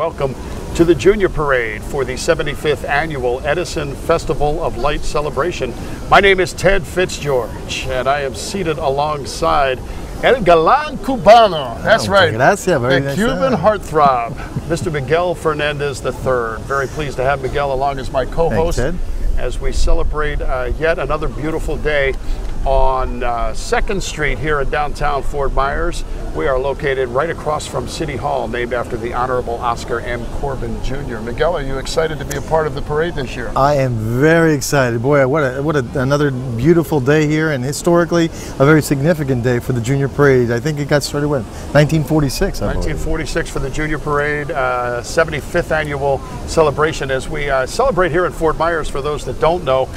Welcome to the Junior Parade for the 75th Annual Edison Festival of Light Celebration. My name is Ted Fitzgeorge, and I am seated alongside El Galán Cubano. That's right. Gracias, very the nice Cuban time. heartthrob, Mr. Miguel Fernandez III. Very pleased to have Miguel along as my co-host as we celebrate yet another beautiful day on 2nd Street here in downtown Fort Myers. We are located right across from City Hall, named after the Honorable Oscar M. Corbin Jr. Miguel, are you excited to be a part of the parade this year? I am very excited. Boy, another beautiful day here, and historically a very significant day for the Junior Parade. I think it got started when 1946. 1946 for the Junior Parade, 75th annual celebration as we celebrate here in Fort Myers. For those that don't know,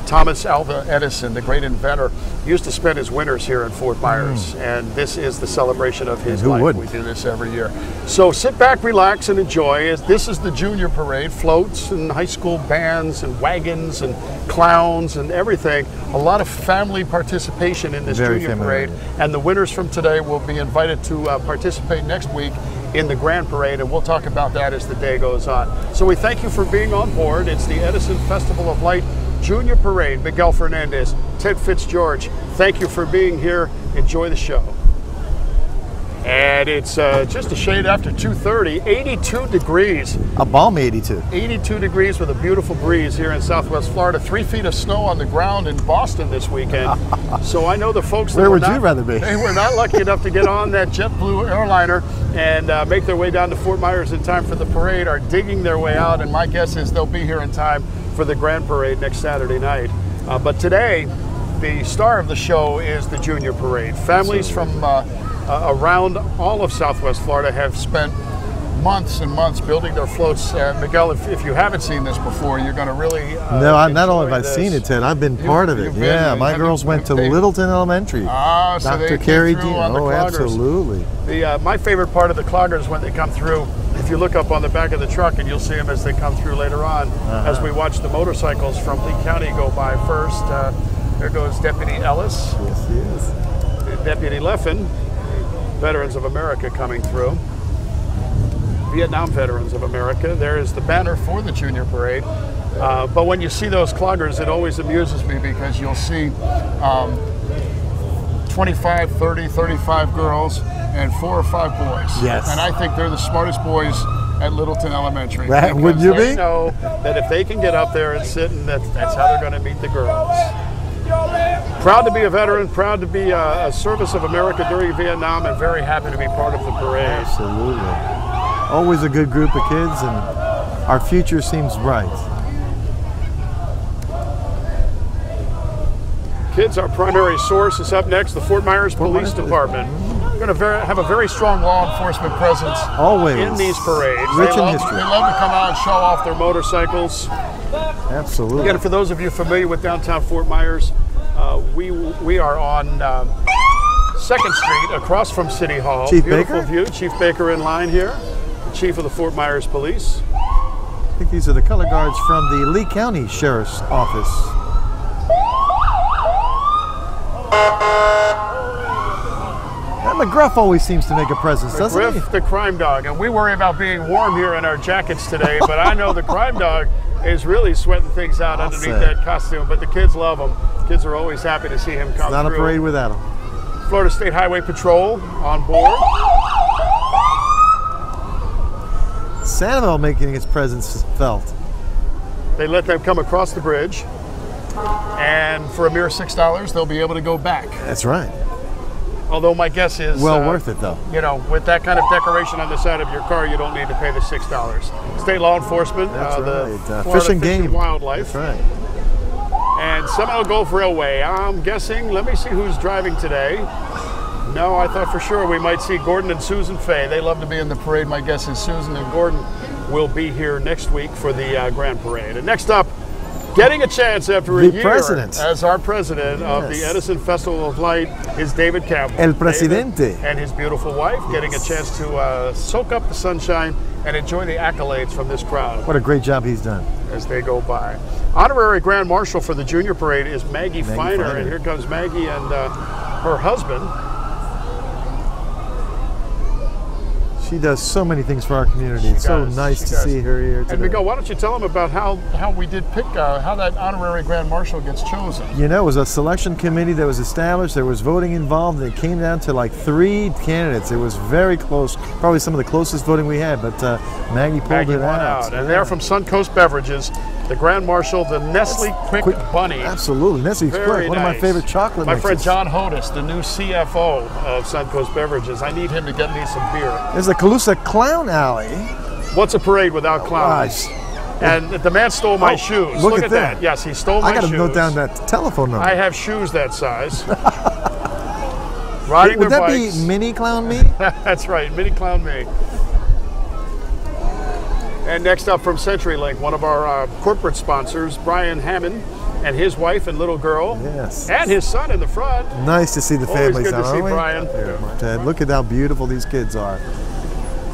Thomas Alva Edison, the great inventor, used to spend his winters here in Fort Myers, and this is the celebration of his life. Wouldn't? We do this every year. So sit back, relax, and enjoy. This is the Junior Parade, floats and high school bands and wagons and clowns and everything. A lot of family participation in this Junior Parade, and the winners from today will be invited to participate next week in the Grand Parade, and we'll talk about that as the day goes on. So we thank you for being on board. It's the Edison Festival of Light Junior Parade. Miguel Fernandez, Ted Fitzgeorge, thank you for being here. Enjoy the show. And it's just a shade after 2:30, 82 degrees. A balmy 82. 82 degrees with a beautiful breeze here in Southwest Florida. 3 feet of snow on the ground in Boston this weekend. So I know the folks that Where would you rather be? They were not lucky enough to get on that JetBlue airliner and make their way down to Fort Myers in time for the parade, are digging their way out, and my guess is they'll be here in time for the Grand Parade next Saturday night. But today, the star of the show is the Junior Parade. Families from around all of Southwest Florida have spent months and months building their floats. Miguel, if you haven't seen this before, you're going to really No, not only have I seen it, Ted, I've been part of it. Yeah, my girls went to Littleton Elementary. So Dr. Carrie D. Oh, absolutely. My favorite part of the cloggers is when they come through. If you look up on the back of the truck, and you'll see them as they come through later on, as we watch the motorcycles from Lee County go by first. There goes Deputy Ellis. Yes, he is. Deputy Leffen, Veterans of America coming through. Vietnam Veterans of America. There is the banner for the Junior Parade. But when you see those cloggers, it always amuses me because you'll see 25, 30, 35 girls and 4 or 5 boys. Yes. And I think they're the smartest boys at Littleton Elementary. Would you be? They know that if they can get up there and sit, and that's how they're going to meet the girls. Proud to be a veteran, proud to be a service of America during Vietnam, and very happy to be part of the parade. Absolutely. Always a good group of kids, and our future seems bright. Kids, our primary source, is up next, the Fort Myers Police Department. We're going to have a very strong law enforcement presence always in these parades. Rich in history. They love to come out and show off their motorcycles. Absolutely. Again, for those of you familiar with downtown Fort Myers, we are on 2nd Street across from City Hall. Chief Beautiful Baker? view. Chief Baker in line here, the chief of the Fort Myers Police. I think these are the color guards from the Lee County Sheriff's Office. That McGruff always seems to make a presence, doesn't he? McGruff, the crime dog. And we worry about being warm here in our jackets today, but I know the crime dog is really sweating things out underneath that costume, but the kids love him. Kids are always happy to see him come through. Not a parade without him. Florida State Highway Patrol on board. Sanibel making its presence felt. They let them come across the bridge, and for a mere $6, they'll be able to go back. That's right. Although my guess is well worth it, though. You know, with that kind of decoration on the side of your car, you don't need to pay the $6. State law enforcement, That's the Fish and Game Wildlife, that's right. And Seminole Gulf Railway. I'm guessing. Let me see who's driving today. No, I thought for sure we might see Gordon and Susan Fay. They love to be in the parade. My guess is Susan and Gordon will be here next week for the Grand Parade. And next up, getting a chance after a year as our president of the Edison Festival of Light is David Campbell. El Presidente. David and his beautiful wife getting a chance to soak up the sunshine and enjoy the accolades from this crowd. What a great job he's done. As they go by. Honorary Grand Marshal for the Junior Parade is Maggie Feiner. And here comes Maggie and her husband. She does so many things for our community. It's so nice to see her here today. And Miguel, why don't you tell them about how we did pick, how that honorary Grand Marshal gets chosen? You know, it was a selection committee that was established. There was voting involved, and it came down to like 3 candidates. It was very close, probably some of the closest voting we had, but Maggie pulled it out. And they're from Suncoast Beverages, the Grand Marshal, the Nestle Quick Bunny. Absolutely, Nestle Quick, one of my favorite chocolate mixes. My friend John Hodis, the new CFO of Suncoast Beverages. I need him to get me some beer. There's the Calusa Clown Alley. What's a parade without clowns? And the man stole my shoes. Look at that. Yes, he stole my shoes. I got to note down that telephone number. I have shoes that size. Riding Would their that bikes. be Mini Clown Me? That's right, Mini Clown Me. And next up from CenturyLink, one of our corporate sponsors, Brian Hammond, and his wife and little girl. Yes. And his son in the front. Nice to see the families. Always good to see Brian. Ted, look at how beautiful these kids are.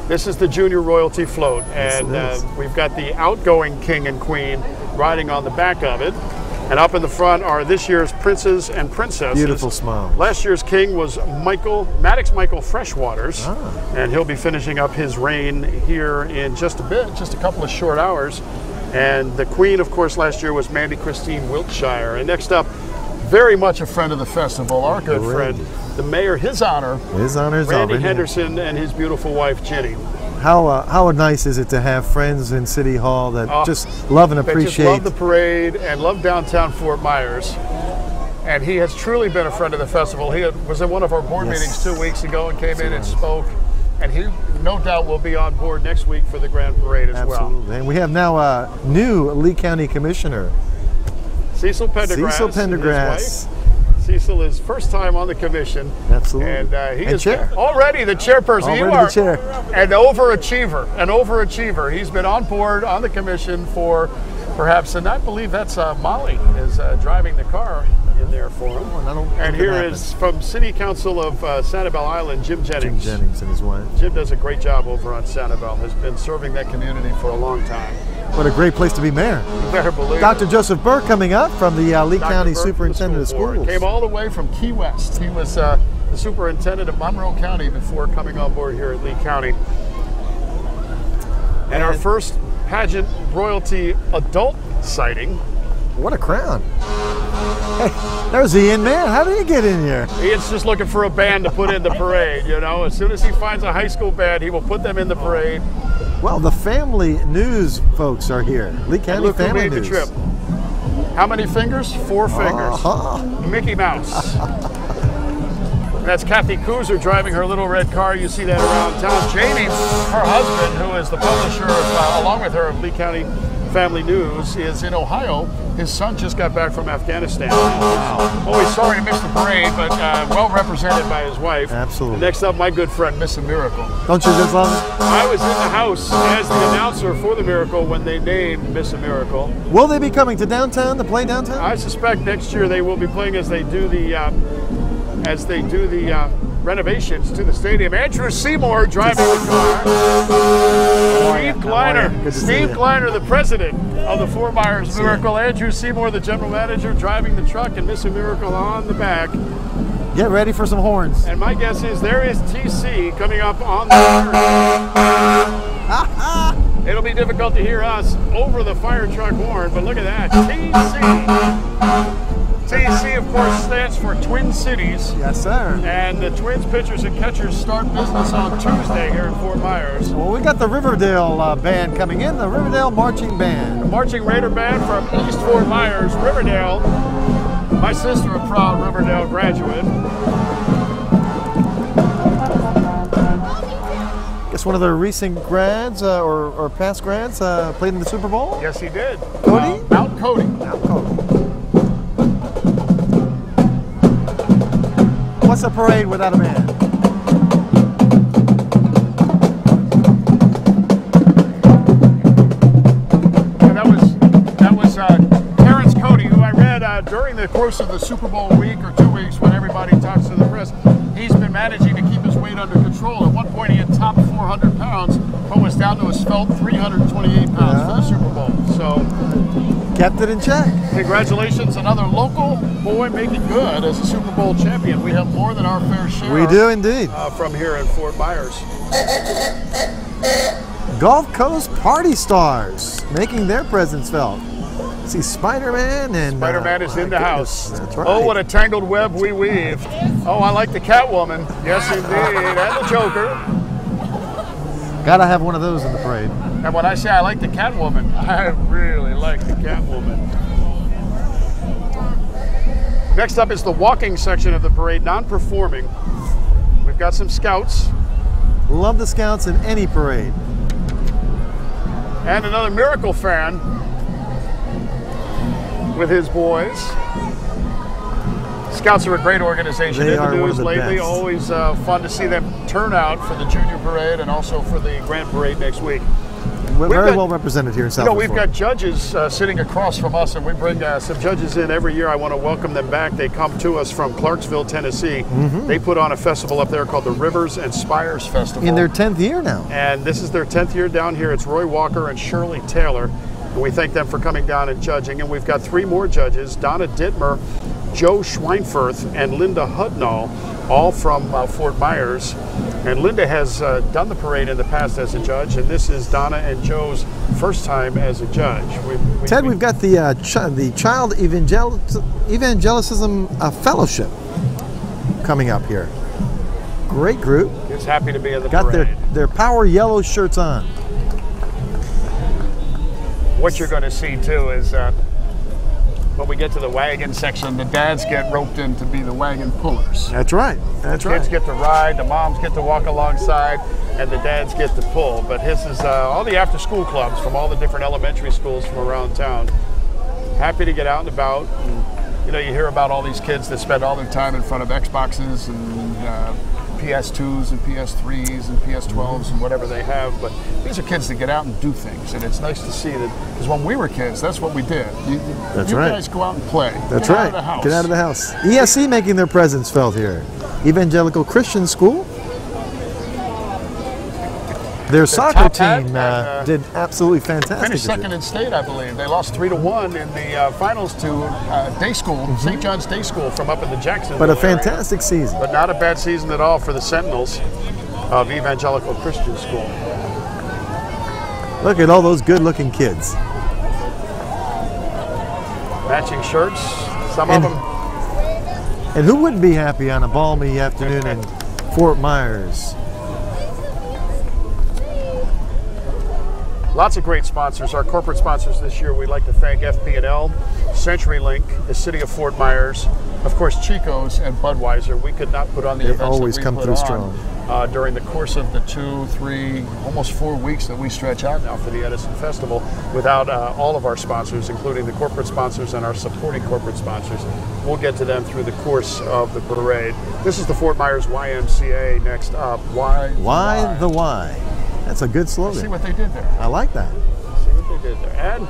This is the Junior Royalty Float, and we've got the outgoing king and queen riding on the back of it. And up in the front are this year's princes and princesses. Beautiful smile. Last year's king was Maddox Michael Freshwaters, and he'll be finishing up his reign here in just a bit, just a couple of short hours. And the queen, of course, last year was Mandy Christine Wiltshire. And next up, very much a friend of the festival, our good friend, the mayor, His Honor, Randy Henderson, and his beautiful wife, Jenny. How nice is it to have friends in City Hall that just love and appreciate. Just love the parade and love downtown Fort Myers. And he has truly been a friend of the festival. He was at one of our board meetings 2 weeks ago and came in and spoke. And he no doubt will be on board next week for the Grand Parade as well. Absolutely. And we have now a new Lee County Commissioner. Cecil Pendergrass. Cecil Pendergrass. Cecil is first time on the commission. Absolutely. And he is already the chairperson. Already you are the chair. An overachiever. He's been on board on the commission for perhaps, and I believe that's Molly is driving the car in there for him. And here is from City Council of Sanibel Island, Jim Jennings. Jim Jennings and his wife. Jim does a great job over on Sanibel. Has been serving that community for a long time. What a great place to be mayor. You better believe Dr. it. Joseph Burke coming up from the Lee County Superintendent of Schools. Came all the way from Key West. He was the superintendent of Monroe County before coming on board here at Lee County. And our first pageant royalty adult sighting. What a crown. Hey, there's Ian, man. How did he get in here? Ian's just looking for a band to put in the parade, you know. As soon as he finds a high school band, he will put them in the parade. Well, the family news folks are here. Lee County Family News. The trip. How many fingers? 4 fingers. Mickey Mouse. That's Kathy Kuzer driving her little red car. You see that around town. Jamie, her husband, who is the publisher, along with her, of Lee County Family News, is in Ohio. His son just got back from Afghanistan. Oh, he's sorry to miss the parade, but well represented by his wife. Absolutely. Next up, my good friend, Miss Miracle. Don't you just love it? I was in the house as the announcer for the Miracle when they named Miss Miracle. Will they be coming to downtown to play downtown? I suspect next year they will be playing as they do the renovations to the stadium. Andrew Seymour driving the car. Steve Kleiner, the president of the Fort Myers Miracle. Andrew Seymour, the general manager, driving the truck, and Miss Miracle on the back. Get ready for some horns. And my guess is there is TC coming up on the fire. It'll be difficult to hear us over the fire truck horn, but look at that. TC. TC, of course, stands for Twin Cities. Yes, sir. And the Twins pitchers and catchers start business on Tuesday here in Fort Myers. Well, we got the Riverdale band coming in, the Riverdale Marching Band. The Marching Raider Band from East Fort Myers, Riverdale. My sister, a proud Riverdale graduate. Guess one of the recent grads or past grads played in the Super Bowl? Yes, he did. Cody? Mount Cody. Mount Cody. What's a parade without a band? That was Terrence Cody, who I read during the course of the Super Bowl week or 2 weeks when everybody talks to the press. He's been managing to keep his weight under control. At one point he had topped 400 pounds, but was down to a svelte 328 pounds for the Super Bowl. So kept it in check. Congratulations, another local boy making good as a Super Bowl champion. We have more than our fair share. We do indeed. From here in Fort Myers. Gulf Coast Party Stars making their presence felt. See Spider-Man and Spider-Man is in the house. That's right. Oh, what a tangled web we weave. Oh, I like the Catwoman. Yes, indeed. And the Joker. Gotta have one of those in the parade. And when I say I like the Catwoman, I really like the Catwoman. Next up is the walking section of the parade, non-performing. We've got some scouts. Love the scouts in any parade. And another Miracle fan with his boys. Scouts are a great organization. They in the are one news of the lately. best. Always fun to see them turn out for the junior parade and also for the grand parade next week. We're very well represented here in South We've got judges sitting across from us, and we bring some judges in every year. I want to welcome them back. They come to us from Clarksville, Tennessee. They put on a festival up there called the Rivers and Spires Festival. In their 10th year now. And this is their 10th year down here. It's Roy Walker and Shirley Taylor. And we thank them for coming down and judging. And we've got 3 more judges, Donna Dittmer, Joe Schweinfurth, and Linda Hudnall, all from Fort Myers. And Linda has done the parade in the past as a judge, and this is Donna and Joe's first time as a judge. Ted, we've got the Child Evangelicism Fellowship coming up here. Great group. It's happy to be in the got parade. their power yellow shirts on. What you're going to see too is when we get to the wagon section, the dads get roped in to be the wagon pullers. That's right. That's right. Kids get to ride, the moms get to walk alongside, and the dads get to pull. But this is all the after-school clubs from all the different elementary schools from around town. Happy to get out and about. And, you hear about all these kids that spend all their time in front of Xboxes and PS2s and PS3s and PS12s and whatever they have, but these are kids that get out and do things, and it's nice to see that, because when we were kids, that's what we did. You guys go out and play. That's get right. Out of the house. Get out of the house. ESC making their presence felt here. Evangelical Christian School. Their soccer team did absolutely fantastic. Finished second in state, I believe. They lost 3-1 in the finals to day school, St. John's Day School from up in the Jacksonville But a area. fantastic season. But not a bad season at all for the Sentinels of Evangelical Christian School. Look at all those good-looking kids. Matching shirts, some of them. And who wouldn't be happy on a balmy afternoon in Fort Myers? Lots of great sponsors. Our corporate sponsors this year, we'd like to thank FP&L, CenturyLink, the City of Fort Myers, of course Chico's and Budweiser. We could not put on the events always that we come put through on strong. During the course of the 2, 3, almost 4 weeks that we stretch out now for the Edison Festival without all of our sponsors, including the corporate sponsors and our supporting corporate sponsors. We'll get to them through the course of the parade. This is the Fort Myers YMCA next up. Why the why? That's a good slogan. See what they did there. I like that. See what they did there. And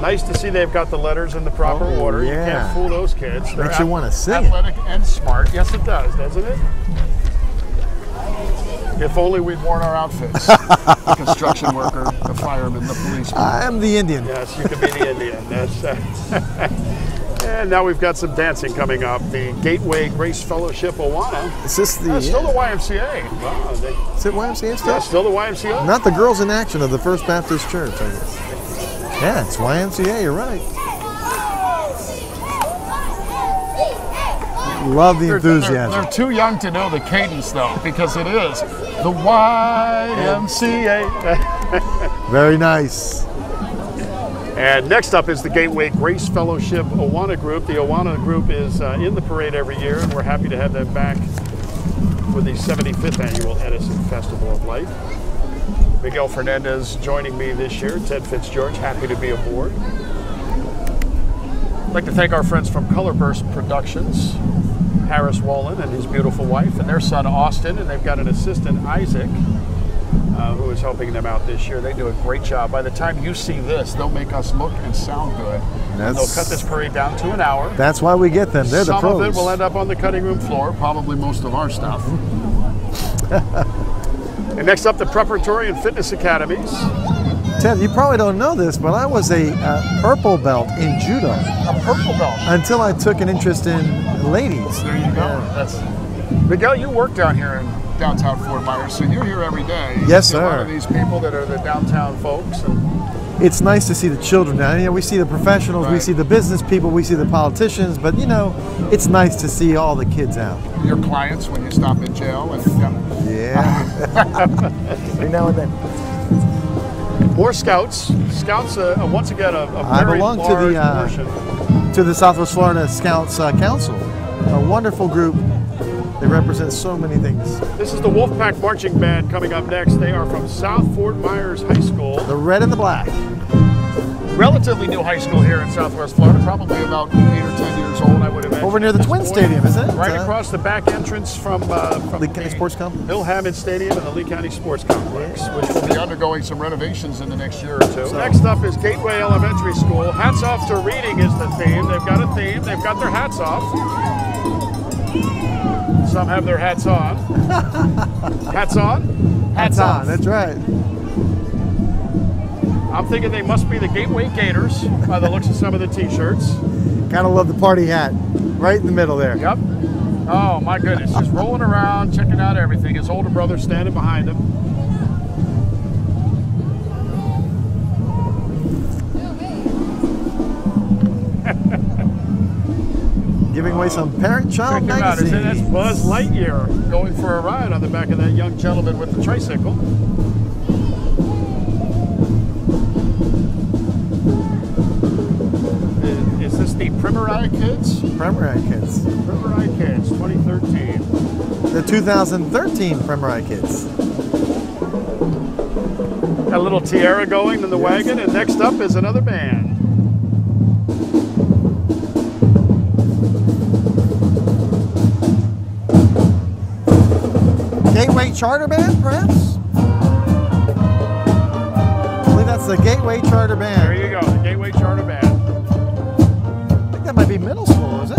nice to see they've got the letters in the proper order. Yeah. You can't fool those kids. They're Makes you want to sing athletic and smart. Yes, it does, doesn't it? If only we'd worn our outfits. The construction worker, the fireman, the policeman. I am the Indian. Yes, you can be the Indian. That's, and now we've got some dancing coming up. The Gateway Grace Fellowship Awana. Is this the... Still the YMCA. Wow, Is it YMCA still? yeah, still the YMCA. Not the Girls in Action of the First Baptist Church, I guess. Yeah, it's YMCA, you're right. Love the enthusiasm. They're too young to know the cadence, though, because it is the YMCA. Very nice. And next up is the Gateway Grace Fellowship Awana Group. The Awana Group is in the parade every year, and we're happy to have them back for the 75th Annual Edison Festival of Light. Miguel Fernandez joining me this year. Ted Fitzgeorge, happy to be aboard. I'd like to thank our friends from Colorburst Productions, Harris Wolin and his beautiful wife, and their son Austin, and they've got an assistant, Isaac, who is helping them out this year. They do a great job. By the time you see this, they'll make us look and sound good. And they'll cut this parade down to an hour. That's why we get them. They're the pros. Some of it will end up on the cutting room floor, probably most of our stuff. And next up, the Preparatory and Fitness Academies. Ted, you probably don't know this, but I was a purple belt in judo. A purple belt? Until I took an interest in ladies. There you go. Yeah. That's Miguel, you work down here in downtown Fort Myers, so you're here every day. Yes, sir. A lot of sir. these people that are the downtown folks. It's nice to see the children now. You know, we see the professionals, we Right. see the business people, we see the politicians, but you know, it's nice to see all the kids out. Your clients when you stop in jail. Yeah. Every now and then. More scouts. Scouts, once again, a I very belong large to portion. the Southwest Florida Scouts Council, a wonderful group. They represent so many things. This is the Wolfpack Marching Band coming up next. They are from South Fort Myers High School. The red and the black. Relatively new high school here in Southwest Florida, probably about 8 or 10 years old, I would imagine. Over near the Twin Stadium, isn't it? Right across the back entrance from Lee County Sports Complex. Bill Hammond Stadium and the Lee County Sports Complex, which will be undergoing some renovations in the next year or two. So, next up is Gateway Elementary School. Hats off to reading is the theme. They've got a theme. They've got their hats off. Some have their hats on. Hats on? Hats on, that's right. I'm thinking they must be the Gateway Gators by the looks of some of the t-shirts. Gotta love the party hat. Right in the middle there. Yep. Oh my goodness, just rolling around, checking out everything. His older brother standing behind him. Giving away some parent-child Check him out. magazines. That's Buzz Lightyear going for a ride on the back of that young gentleman with the tricycle. Is this the Primeri Kids? Primeri Kids. Primeri Kids, 2013. The 2013 Primeri Kids. A little tiara going in the wagon, and next up is another band. Gateway Charter Band, perhaps? I believe that's the Gateway Charter Band. There you go, the Gateway Charter Band. I think that might be middle school, is it?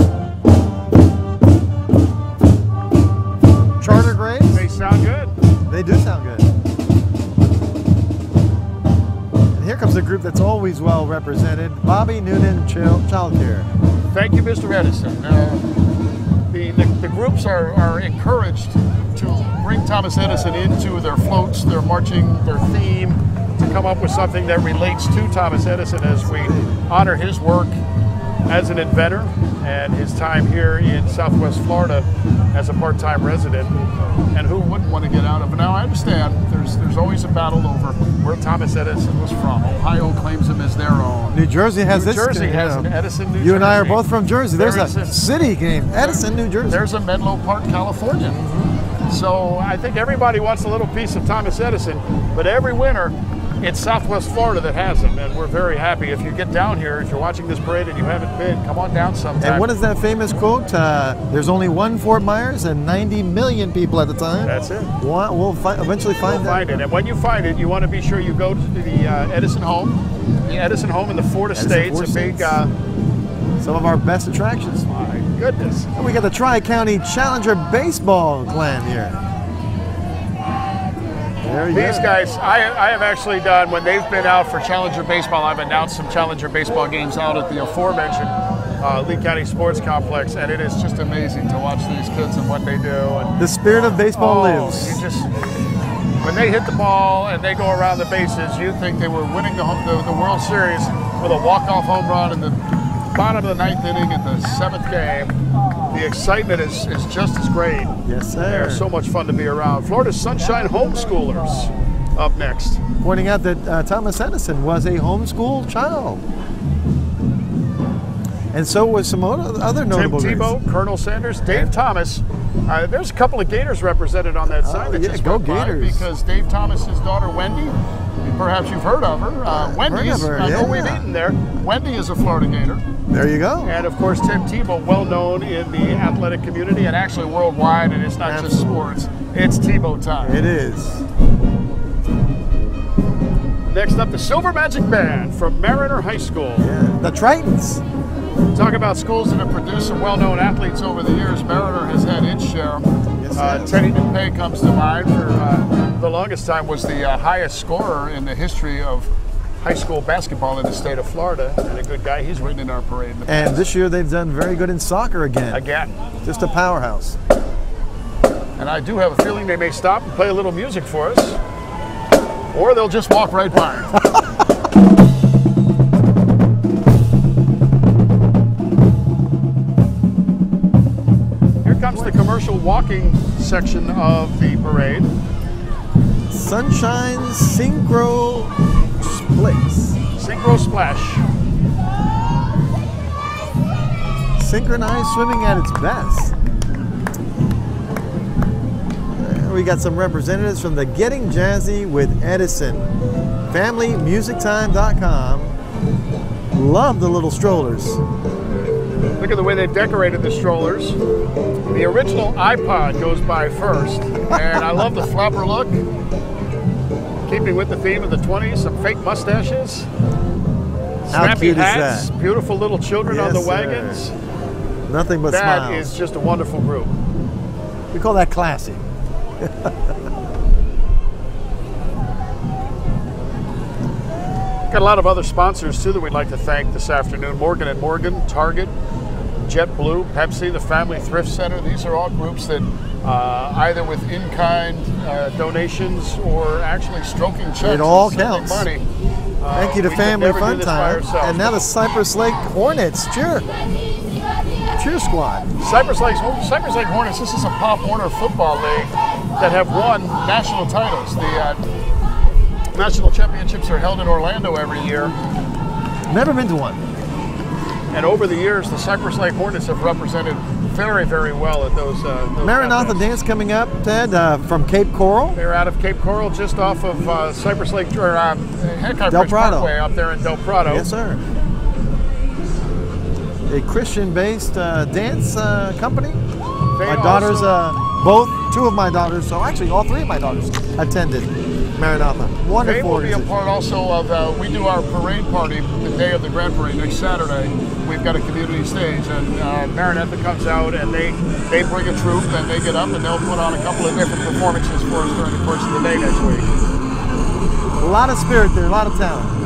Charter grades? They sound good. They do sound good. And here comes a group that's always well represented, Bobby Noonan Child Care. Thank you, Mr. Edison. The groups are encouraged to bring Thomas Edison into their floats, their marching, their theme, to come up with something that relates to Thomas Edison as we honor his work as an inventor and his time here in Southwest Florida as a part-time resident. And who wouldn't want to get out of it? Now, I understand there's always a battle over where Thomas Edison was from. Ohio claims him as their own. New Jersey has New this. Jersey has an Edison, New Jersey. You and I are both from Jersey. There's There is a city named Edison, New Jersey. There's a Menlo Park, California. So I think everybody wants a little piece of Thomas Edison, but every winter it's Southwest Florida that has him, and we're very happy. If you get down here, if you're watching this parade and you haven't been, come on down sometime. And what is that famous quote? There's only one Fort Myers and 90 million people at the time. That's it. We'll eventually find it. And when you find it, you want to be sure you go to the Edison home. The Edison home in the Fort Estates, a big... some of our best attractions. My goodness. And we got the Tri-County Challenger Baseball Clan here. These guys, I have actually done, when they've been out for Challenger Baseball, I've announced some Challenger Baseball games out at the aforementioned Lee County Sports Complex, and it is just amazing to watch these kids and what they do. And, the spirit of baseball lives. When they hit the ball and they go around the bases, you think they were winning the World Series with a walk-off home run in the bottom of the 9th inning at the 7th game. The excitement is just as great. Yes, sir. They're so much fun to be around. Florida's Sunshine Homeschoolers up next. Pointing out that Thomas Edison was a homeschool child. And so was some other notable Tim Tebow, Colonel Sanders, Dave Thomas. There's a couple of Gators represented on that sign. Go Gators. Because Dave Thomas's daughter, Wendy, perhaps you've heard of her. Wendy's, I know we've eaten there. Wendy is a Florida Gator. There you go. And of course, Tim Tebow, well known in the athletic community and actually worldwide, and it's not just sports, it's Tebow time. It is. Next up, the Silver Magic Band from Mariner High School. Yeah, the Tritons. Talk about schools that have produced some well-known athletes over the years. Mariner has had its share. Yes, Teddy DuPay comes to mind. For the longest time was the highest scorer in the history of high school basketball in the state of Florida, and a good guy. He's ridden in our parade. And this year they've done very good in soccer again. Again. Just a powerhouse. And I do have a feeling they may stop and play a little music for us, or they'll just walk right by. Here comes the commercial walking section of the parade. Sunshine Synchro Splits. Synchro Splash. Synchronized swimming at its best. We got some representatives from the Getting Jazzy with Edison. FamilyMusicTime.com. Love the little strollers. Look at the way they decorated the strollers. The original iPod goes by first, and I love the flapper look. Keeping with the theme of the 20s, some fake mustaches. How Snappy cute hats, is that? beautiful little children on the Yes, wagons. sir. Nothing but That smiles. is just a wonderful group. We call that classy. Got a lot of other sponsors too that we'd like to thank this afternoon. Morgan & Morgan, Target, JetBlue, Pepsi, the Family Thrift Center. These are all groups that either with in-kind donations or actually stroking checks. It all and sending counts. money. Thank you to we could Family never do Fun this by Time. ourselves. And now the Cypress Lake Hornets cheer squad. Cypress Lake Hornets, this is a Pop Warner football league that have won national titles. The national championships are held in Orlando every year. Never been to one. And over the years, the Cypress Lake Hornets have represented very, very well at those Maranatha contests. Dance coming up, Ted, from Cape Coral. They're out of Cape Coral, just off of Cypress Lake, or Hancock Del Ridge Prado. Parkway up there in Del Prado. Yes, sir. A Christian-based dance company. My daughters, two of my daughters, so actually all three of my daughters attended Maranatha. They Wonderful will be a organization. part also of, we do our parade party the day of the Grand Parade, next Saturday. We've got a community stage, and Maranatha comes out and they bring a troupe and they get up and they'll put on a couple of different performances for us during the course of the day next week. A lot of spirit there, a lot of talent.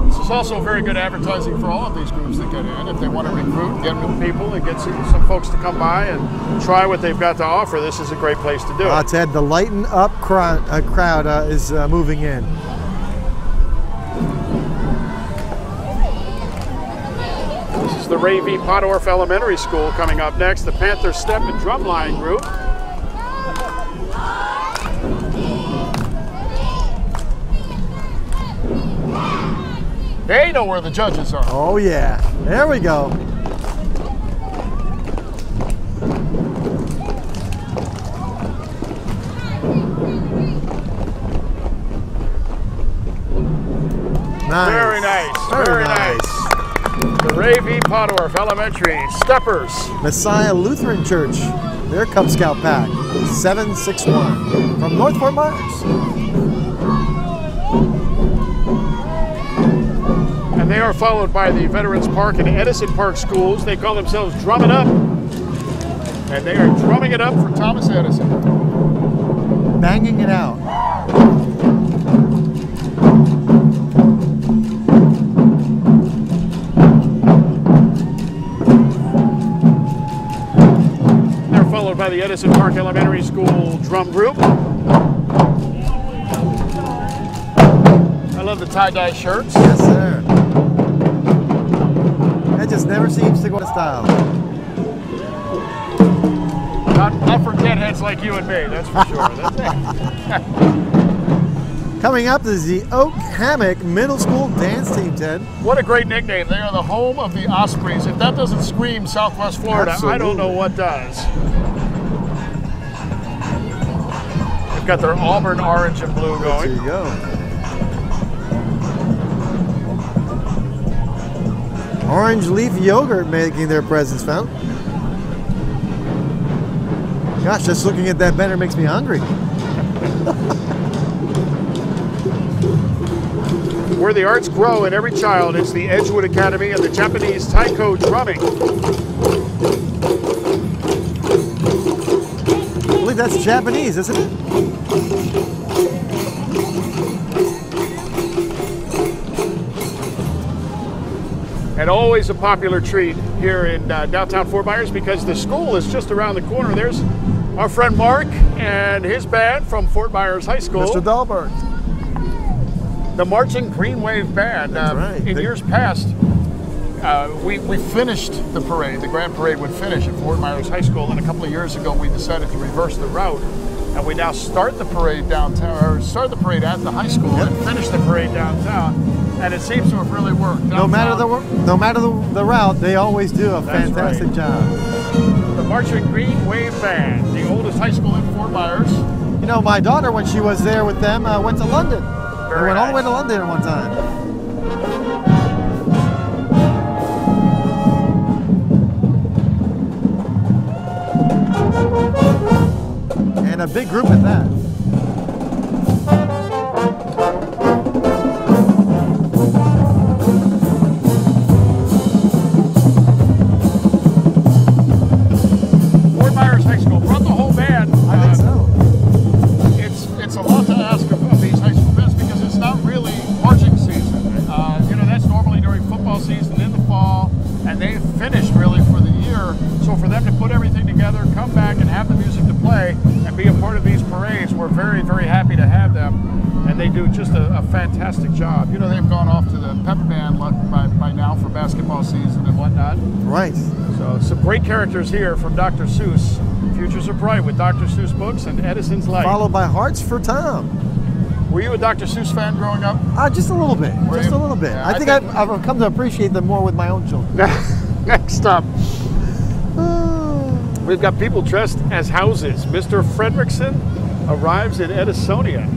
This is also very good advertising for all of these groups that get in. If they want to recruit, get new people, and get some folks to come by and try what they've got to offer, this is a great place to do it. Ted, the Lighten Up crowd is moving in. This is the Ray V. Pottorff Elementary School coming up next, the Panther Step and Drumline group. They know where the judges are. Oh yeah, there we go. Nice. Very nice. Very nice. The Ray V. Pottorff Elementary Steppers. Messiah Lutheran Church, their Cub Scout pack, 761 from North Fort Myers. And they are followed by the Veterans Park and Edison Park schools. They call themselves Drum It Up. And they are drumming it up for Thomas Edison. Banging it out. They're followed by the Edison Park Elementary School drum group. I love the tie-dye shirts. Yes, sir. That just never seems to go out of style. Not for deadheads like you and me, that's for sure. Coming up is the Oak Hammock Middle School Dance Team, Ted. What a great nickname. They are the home of the Ospreys. If that doesn't scream Southwest Florida, I don't know what does. They've got their Auburn orange and blue There going. you go. Orange Leaf Yogurt making their presence felt. Gosh, just looking at that banner makes me hungry. Where the arts grow in every child, it's the Edgewood Academy and the Japanese taiko drumming. I believe that's Japanese, isn't it? And always a popular treat here in downtown Fort Myers because the school is just around the corner. There's our friend Mark and his band from Fort Myers High School. Mr. Dahlberg. The Marching Green Wave Band. That's right. In years past, we finished the parade. The grand parade would finish at Fort Myers High School, and a couple of years ago we decided to reverse the route, and we now start the parade downtown, or start the parade at the high school and finish the parade downtown. And it seems to have really worked. No matter the route, they always do a fantastic job. The Marching Green Wave Band, the oldest high school in Fort Myers. You know, my daughter, when she was there with them, went to London. They went all the way to London at one time. And a big group at that. Fort Myers High School brought the whole band. I think so. It's a lot to ask of these high school bands because it's not really marching season. You know, that's normally during football season in the fall, and they finished really for the year. So for them to put everything together, come back and have the music to play and be a part of these parades, we're very, very happy to have them. And they do just a fantastic job. You know, they've gone off to the pep band by now for basketball season and whatnot. Right. So some great characters here from Dr. Seuss. Futures are bright with Dr. Seuss books and Edison's Light. Followed by Hearts for Tom. Were you a Dr. Seuss fan growing up? Just a little bit. Just a little bit. Yeah, I think I've come to appreciate them more with my own children. Next up, we've got people dressed as houses. Mr. Fredrickson arrives in Edisonia.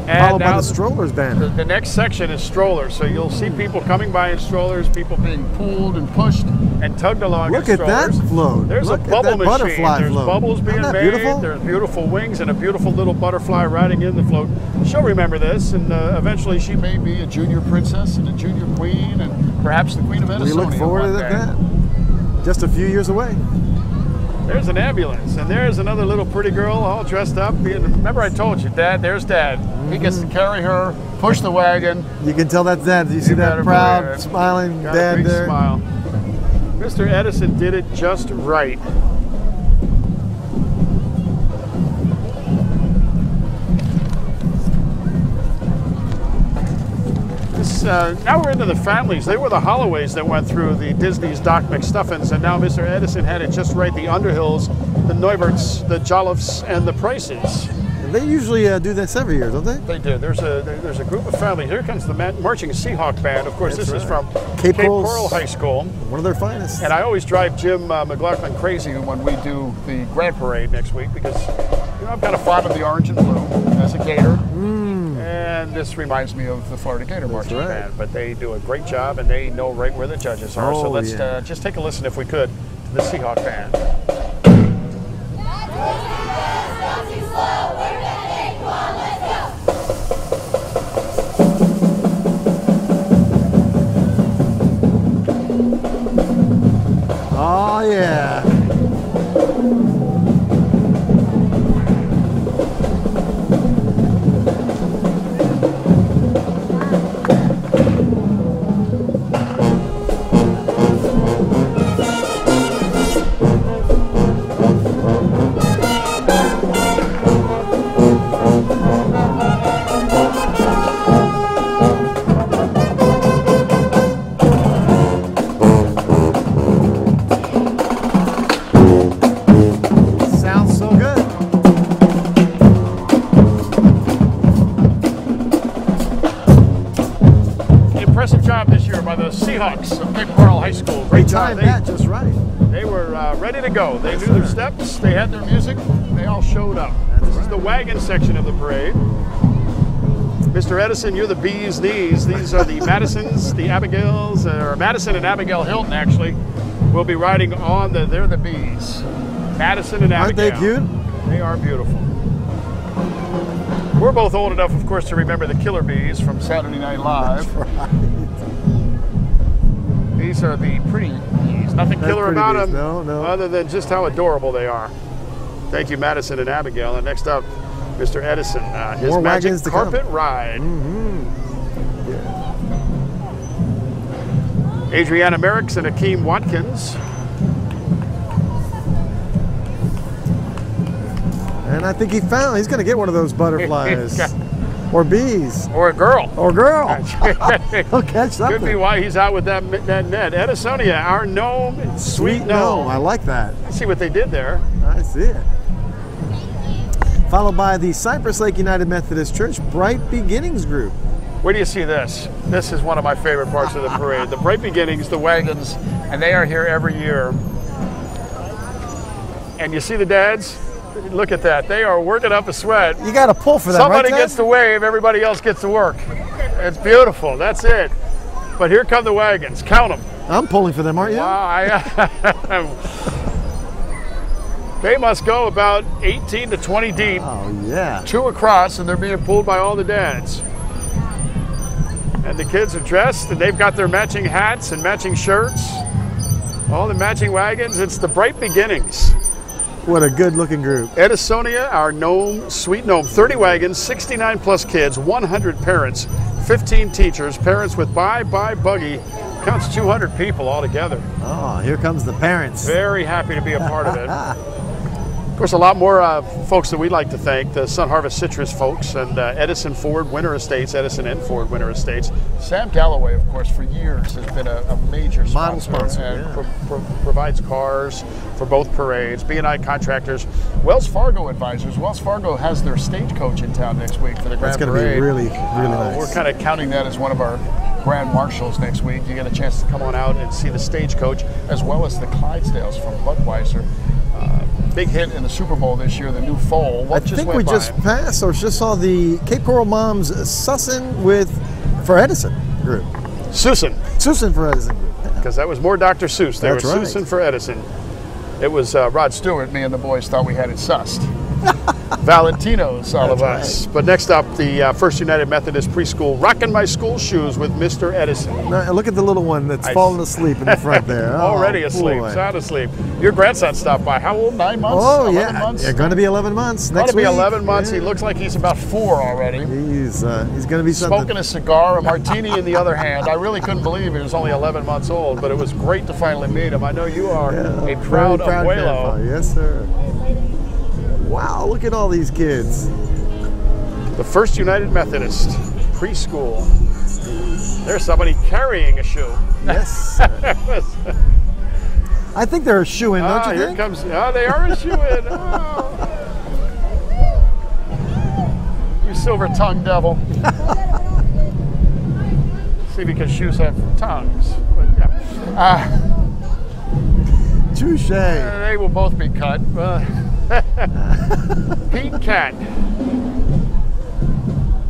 And followed by the Strollers banner. The next section is strollers. So you'll see people coming by in strollers, people being pulled and pushed and tugged along in strollers. Look at that float. There's Look a bubble machine. Butterfly There's float. bubbles being Isn't that made. beautiful? There's beautiful wings and a beautiful little butterfly riding in the float. She'll remember this, and eventually she may be a junior princess and a junior queen and perhaps the queen of Edison. We look forward to that. Just a few years away. There's an ambulance, and there's another little pretty girl all dressed up. Remember I told you, Dad, there's Dad. He gets to carry her, push the wagon. You can tell that's Dad. You see that proud, smiling Dad there? Smile. Mr. Edison did it just right. Now we're into the families. They were the Holloways that went through the Disney's Doc McStuffins, and now Mr. Edison had it just right. The Underhills, the Neuberts, the Jolliffs, and the Prices. And they usually do this every year, don't they? They do. There's a group of families. Here comes the Marching Seahawk Band. Of course, this is from Cape Coral High School. One of their finest. And I always drive Jim McLaughlin crazy when we do the Grand Parade next week because, you know, I'm kind of fond of the orange and blue as a Gator. And this reminds me of the Florida Gator Marching Band, but they do a great job and they know right where the judges are. So let's just take a listen, if we could, to the Seahawk Band. Oh yeah. Seahawks of Cape Coral High School. Great job. They timed that just right. They were ready to go. They knew their steps. They had their music. They all showed up. This is the wagon section of the parade. Mr. Edison, you're the bee's knees. These are the Madisons, the Abigails, or Madison and Abigail Hilton, actually, will be riding on they're the bees. Madison and Abigail. Aren't they cute? They are beautiful. We're both old enough, of course, to remember the Killer Bees from Saturday Night Live. That's right. These are the pretty bees. Nothing killer about them, no. other than just how adorable they are. Thank you, Madison and Abigail. And next up, Mr. Edison, his More magic wagons to carpet come. ride. Yeah. Adriana Merricks and Akeem Watkins. And I think he's going to get one of those butterflies. Or bees. Or a girl. Or a girl. He'll catch something. Could be why he's out with that net. Edisonia, our gnome, sweet gnome. I like that. I see what they did there. I see it. Followed by the Cypress Lake United Methodist Church Bright Beginnings group. Where do you see this? This is one of my favorite parts of the parade. The Bright Beginnings, the wagons, and they are here every year. And you see the dads? Look at that. They are working up a sweat. You got to pull for that. Somebody gets to wave, everybody else gets to work. It's beautiful. That's it. But here come the wagons. Count them. I'm pulling for them, aren't you? Wow. They must go about 18 to 20 deep. Oh, yeah. 2 across, and they're being pulled by all the dads. And the kids are dressed, and they've got their matching hats and matching shirts. All the matching wagons. It's the Bright Beginnings. What a good-looking group. Edisonia, our gnome, sweet gnome. 30 wagons, 69 plus kids, 100 parents, 15 teachers, parents with buggy. Counts 200 people altogether. Oh, here comes the parents. Very happy to be a part of it. Of course, a lot more folks that we'd like to thank, the Sun Harvest Citrus folks and Edison Ford Winter Estates, Edison and Ford Winter Estates. Sam Galloway, of course, for years has been a major model sponsor and yeah. provides cars for both parades. B&I Contractors, Wells Fargo Advisors. Wells Fargo has their stagecoach in town next week for the Grand Parade. That's going to be really nice. We're kind of counting that as one of our Grand Marshals next week. You get a chance to come on out and see the stagecoach as well as the Clydesdales from Budweiser. Big hit in the Super Bowl this year, the new foal. I think we just passed or just saw the Cape Coral Moms Sussin for Edison group. Susan for Edison group. Because that was more Dr. Seuss. They That's were right. Susan for Edison. It was Rod Stewart. Me and the boys thought we had it sussed. Valentinos, all of us. But next up, the First United Methodist Preschool, Rockin' My School Shoes with Mr. Edison. Now, look at the little one that's fallen asleep in the front there. Already asleep, sound asleep. Your grandson stopped by. How old? 9 months? Oh, 11 yeah. months? They're going to be 11 months next week. Going to be 11 months. Yeah. He looks like he's about 4 already. He's going to be something. Smoking a cigar, a martini in the other hand. I really couldn't believe he was only 11 months old, but it was great to finally meet him. I know you are a proud abuelo. Grandpa. Yes, sir. Wow, look at all these kids. The First United Methodist Preschool. There's somebody carrying a shoe. Yes. I think they're a shoe-in, don't you think? Here comes, they are a shoe-in. Oh. You silver-tongued devil. See, because shoes have tongues. But yeah. Touche. They will both be cut. Pete Cat.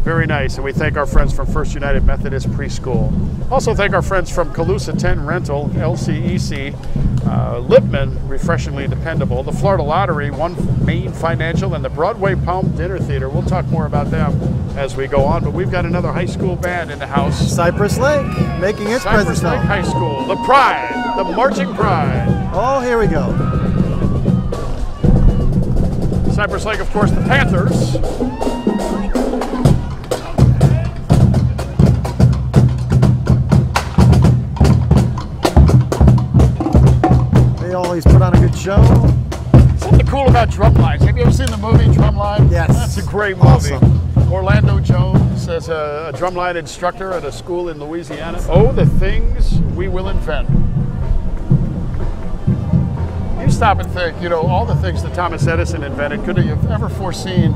Very nice, and we thank our friends from First United Methodist Preschool. Also thank our friends from Calusa Tent Rental, LCEC, Lipman, Refreshingly Dependable, the Florida Lottery, One Main Financial, and the Broadway Palm Dinner Theater. We'll talk more about them as we go on, but we've got another high school band in the house. Cypress Lake, making its presence known. Cypress Lake High School, the Pride, the Marching Pride. Oh, here we go. Cypress Lake, of course, the Panthers. They always put on a good show. Something cool about Drumline. Have you ever seen the movie Drumline? Yes. That's a great movie. Awesome. Orlando Jones as a drumline instructor at a school in Louisiana. Oh, the things we will invent. You stop and think, you know, all the things that Thomas Edison invented, could have ever foreseen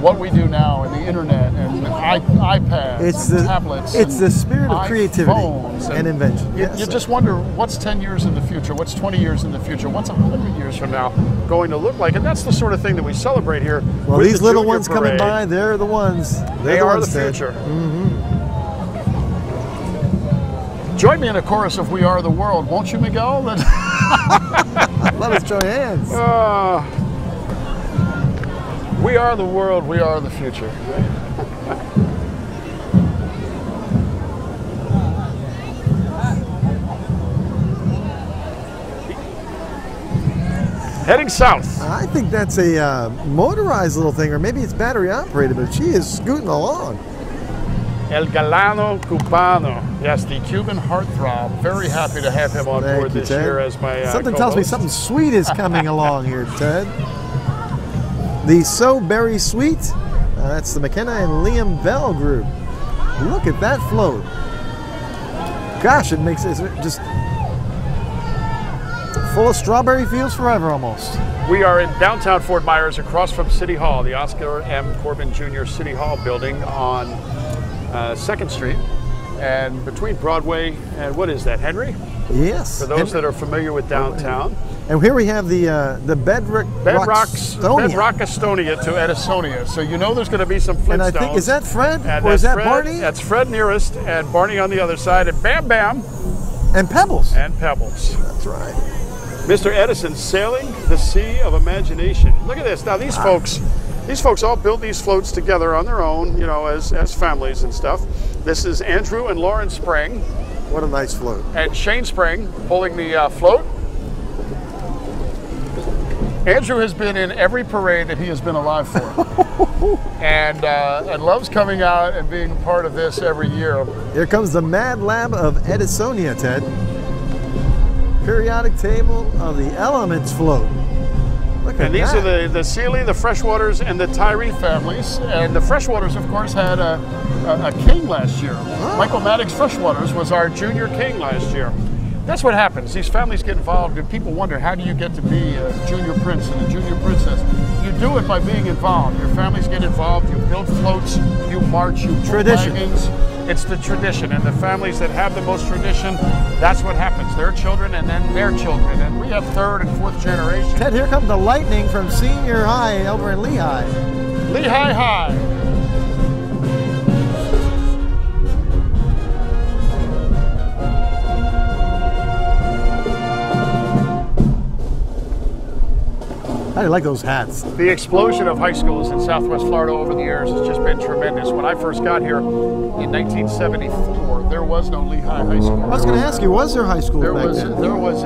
what we do now and the internet and iPads and tablets? It's the spirit of creativity and invention. You just wonder what's 10 years in the future, what's 20 years in the future, what's 100 years from now going to look like. And that's the sort of thing that we celebrate here. Well, these little ones parade. coming by, they're the ones. They are the future. Mm-hmm. Join me in a chorus of We Are the World, won't you, Miguel? Let us join hands. We are the world, we are the future. Heading south. I think that's a motorized little thing, or maybe it's battery operated, but she is scooting along. El Galano Cubano. Yes, the Cuban heartthrob. Very happy to have him on board this year as my Something tells me something sweet is coming along here, Ted. The So Berry Sweet. That's the McKenna and Liam Bell group. Look at that float. Gosh, it makes it just full of strawberry fields forever almost. We are in downtown Fort Myers across from City Hall, the Oscar M. Corbin Jr. City Hall building on 2nd Street, and between Broadway and what is that, Henry? Yes. For those that are familiar with downtown. And here we have the Bedrock Estonia to Edisonia. So you know there's going to be some Flintstones. And I think, is that Fred? And or is that Fred, Barney? That's Fred nearest, and Barney on the other side, and Bam Bam. And Pebbles. And Pebbles. That's right. Mr. Edison sailing the sea of imagination. Look at this. Now these folks all build these floats together on their own, you know, as families and stuff. This is Andrew and Lauren Spring. What a nice float. And Shane Spring pulling the float. Andrew has been in every parade that he has been alive for. and loves coming out and being part of this every year. Here comes the Mad Lab of Edisonia, Ted. Periodic table of the elements float. Look at that. And these are the Sealy, the Freshwaters, and the Tyree families. And the Freshwaters, of course, had a king last year. Oh. Michael Maddox Freshwaters was our junior king last year. That's what happens. These families get involved, and people wonder, how do you get to be a junior prince and a junior princess? You do it by being involved. Your families get involved. You build floats. You march. You pull wagons. It's the tradition, and the families that have the most tradition, that's what happens. Their children, and then their children, and we have 3rd and 4th generation. Ted, here comes the lightning from senior high over in Lehigh. Lehigh High. I like those hats. The explosion of high schools in Southwest Florida over the years has just been tremendous. When I first got here in 1974, there was no Lehigh High School. I was going to ask you, was there high school back then? There was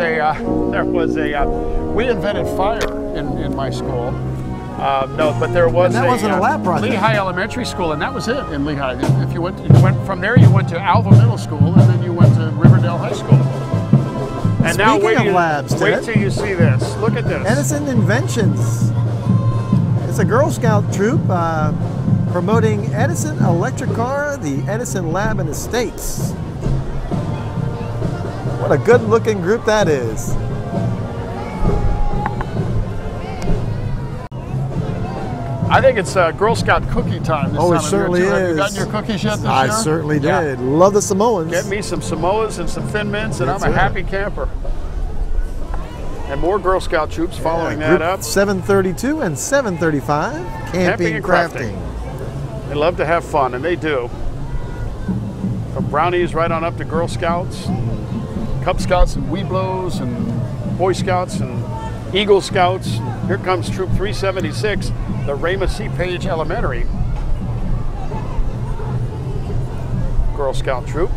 we invented fire in my school. No, but there was and that wasn't a lab project. Lehigh Elementary School, and that was it in Lehigh. If you went from there, you went to Alva Middle School, and then you went to Riverdale High School. And Speaking now wait till you see this. Look at this. Edison Inventions. It's a Girl Scout troop promoting Edison electric car, the Edison Lab and Estates. What a good looking group that is. I think it's Girl Scout cookie time this time it certainly of year, too. is. Have you gotten your cookies yet this year? I certainly did. Love the Samoans. Get me some Samoas and some Thin Mints, and I'm a happy camper. And more Girl Scout troops following that up. 732 and 735, camping and crafting. They love to have fun, and they do. From brownies right on up to Girl Scouts, Cub Scouts and Weeblos and Boy Scouts and Eagle Scouts. Here comes Troop 376, the Raymond C. Page Elementary Girl Scout troop.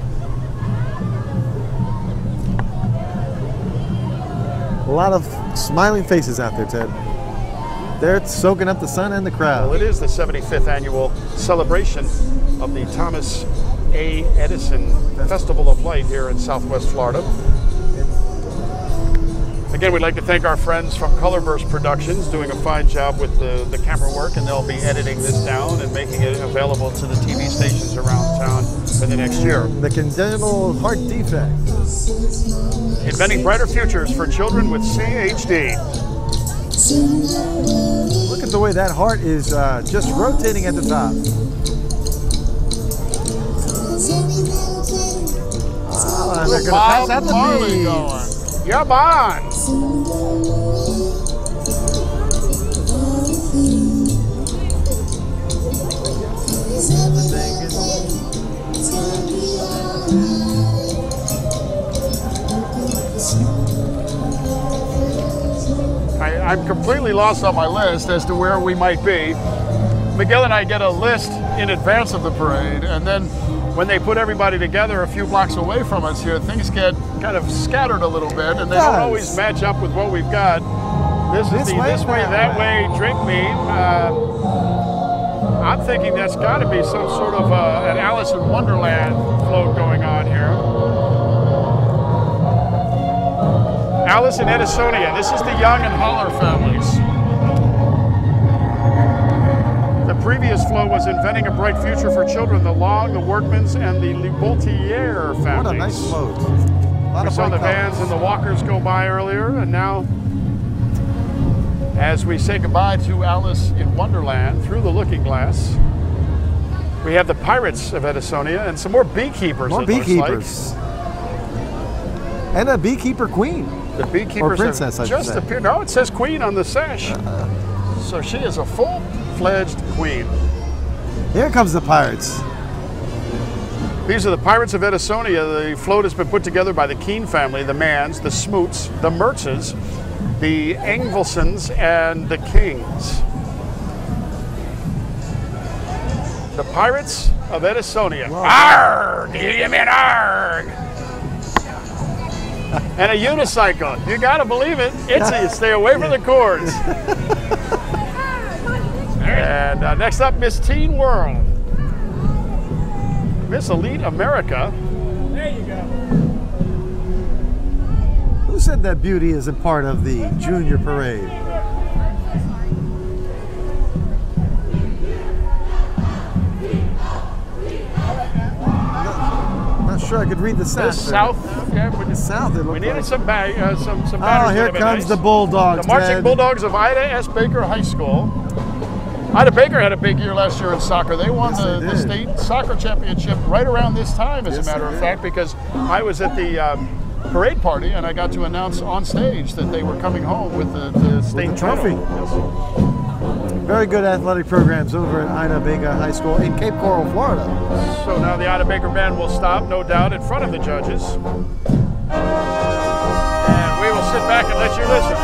A lot of smiling faces out there, Ted. They're soaking up the sun and the crowd. Well, it is the 75th annual celebration of the Thomas A. Edison Festival of Light here in Southwest Florida. Again, we'd like to thank our friends from Colorburst Productions, doing a fine job with the camera work, and they'll be editing this down and making it available to the TV stations around town for the next year. The congenital heart defect. Inventing brighter futures for children with CHD. Look at the way that heart is just rotating at the top. And they're going to pass out the bees. Yeah, man. I'm completely lost on my list as to where we might be. Miguel and I get a list in advance of the parade, and then when they put everybody together a few blocks away from us here, things get kind of scattered a little bit, and they don't always match up with what we've got. This is this way, that way, drink me. I'm thinking that's got to be some sort of an Alice in Wonderland float going on here. Alice in Edisonia. This is the Young and Holler families. The previous float was Inventing a Bright Future for Children, the Long, the Workmans, and the Liboltier families. What a nice float. We saw the vans and the walkers go by earlier, and now, as we say goodbye to Alice in Wonderland through the looking glass, we have the Pirates of Edisonia and some more beekeepers. More beekeepers. And a beekeeper queen. The beekeepers or princess, have just appeared. No, it says queen on the sash. So she is a full-fledged queen. Here comes the pirates. These are the Pirates of Edisonia. The float has been put together by the Keene family, the Manns, the Smoots, the Mertzes, the Engelsons, and the Kings. The Pirates of Edisonia. Arrgh! Do you hear me? Arrgh! And a unicycle. You gotta believe it. Itsy, stay away from the cords. And next up, Miss Teen World. Miss Elite America. There you go. Who said that beauty isn't part of the junior parade? Not sure I could read the South. The South. Yeah, South. We needed some banners. Oh, here comes the Bulldogs. The Marching Ted. Bulldogs of Ida S. Baker High School. Ida Baker had a big year last year in soccer. They won the state soccer championship right around this time, as a matter of fact, because I was at the parade party and I got to announce on stage that they were coming home with the state trophy. Yes. Very good athletic programs over at Ida Baker High School in Cape Coral, Florida. So now the Ida Baker band will stop, no doubt, in front of the judges. And we will sit back and let you listen.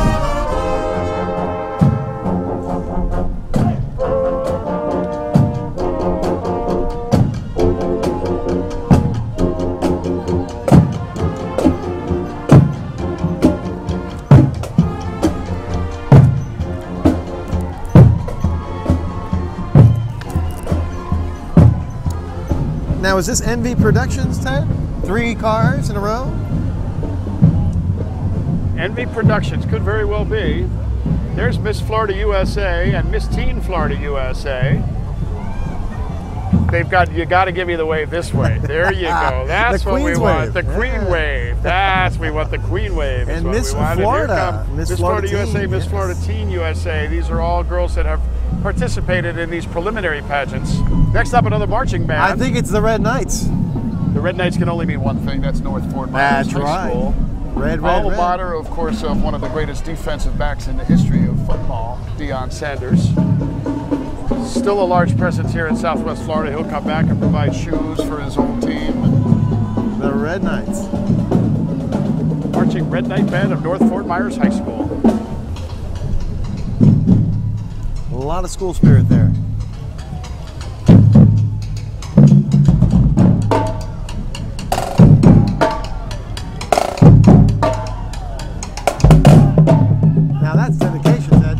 Now, is this NV Productions, Ted? 3 cars in a row? NV Productions could very well be. There's Miss Florida USA and Miss Teen Florida USA. They've got, you got to give me the wave this way. There you go. That's what we want. The Queen Wave. That's, we want the Queen Wave. And Miss Florida. Miss Florida USA, Miss Florida Teen USA. These are all girls that have participated in these preliminary pageants. Next up, another marching band. I think it's the Red Knights. The Red Knights can only mean one thing. That's North Fort Myers High School. Red, Alma mater, of course, of one of the greatest defensive backs in the history of football, Deion Sanders. Still a large presence here in Southwest Florida. He'll come back and provide shoes for his own team. The Red Knights. Marching Red Knight Band of North Fort Myers High School. A lot of school spirit there. Now that's dedication, Ted.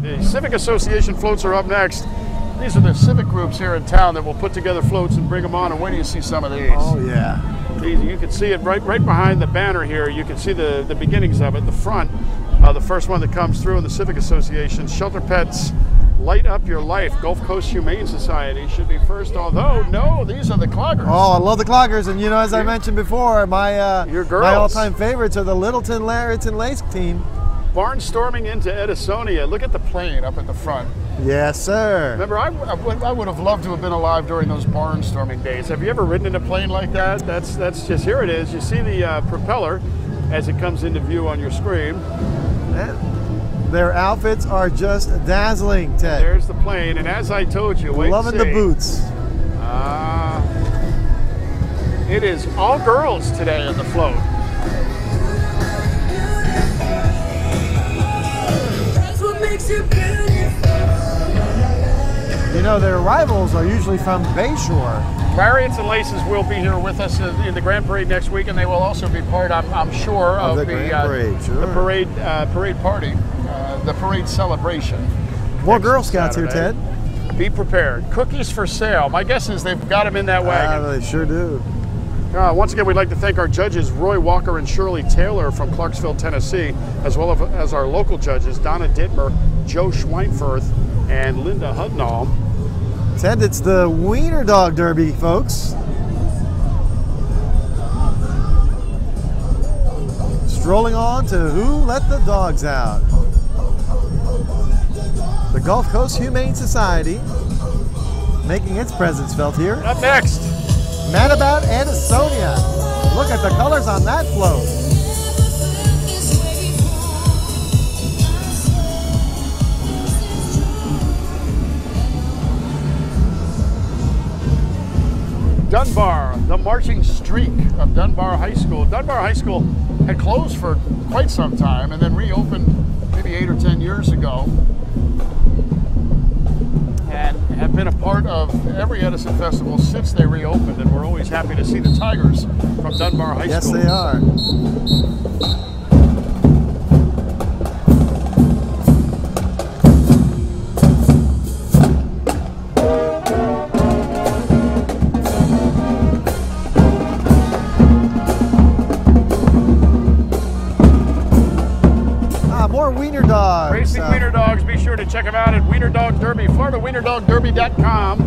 The Civic Association floats are up next. These are the civic groups here in town that will put together floats and bring them on. And when do you see some of these? Oh yeah. You can see it right behind the banner here. You can see the beginnings of it. The front, the first one that comes through in the Civic Association. Shelter Pets, Light Up Your Life. Gulf Coast Humane Society should be first. Although, no, these are the cloggers. Oh, I love the cloggers. And you know, as I mentioned before, my all-time favorites are the Littleton, Larriton, Lace team. Barnstorming into Edisonia. Look at the plane up at the front. Yes, sir. Remember, I would have loved to have been alive during those barnstorming days. Have you ever ridden in a plane like that? That's just, here it is. You see the propeller as it comes into view on your screen. And their outfits are just dazzling, Ted. There's the plane, and as I told you, wait loving and see. the boots. It is all girls today in the float. You know, their rivals are usually from Bayshore. Lariats and Laces will be here with us in the Grand Parade next week, and they will also be part, I'm sure, of the Grand Parade, sure. the parade party the parade celebration. More Girl Scouts here, Saturday. Ted. Be prepared. Cookies for sale. My guess is they've got them in that wagon. They sure do. Once again, we'd like to thank our judges, Roy Walker and Shirley Taylor from Clarksville, Tennessee, as well as our local judges, Donna Dittmer, Joe Schweinfurth, and Linda Hudnall. Ted, it's the Wiener Dog Derby, folks. Strolling on to Who Let the Dogs Out? The Gulf Coast Humane Society making its presence felt here. Up next, Mad About Edison. Look at the colors on that float. Dunbar, the marching streak of Dunbar High School. Dunbar High School had closed for quite some time and then reopened maybe 8 or 10 years ago, and have been a part of every Edison festival since they reopened, and we're always happy to see the Tigers from Dunbar High School. Yes, they are. More Wiener Dogs. Racing Wiener Dogs, be sure to check them out at Wiener Dog Derby, FloridaWienerDogDerby.com.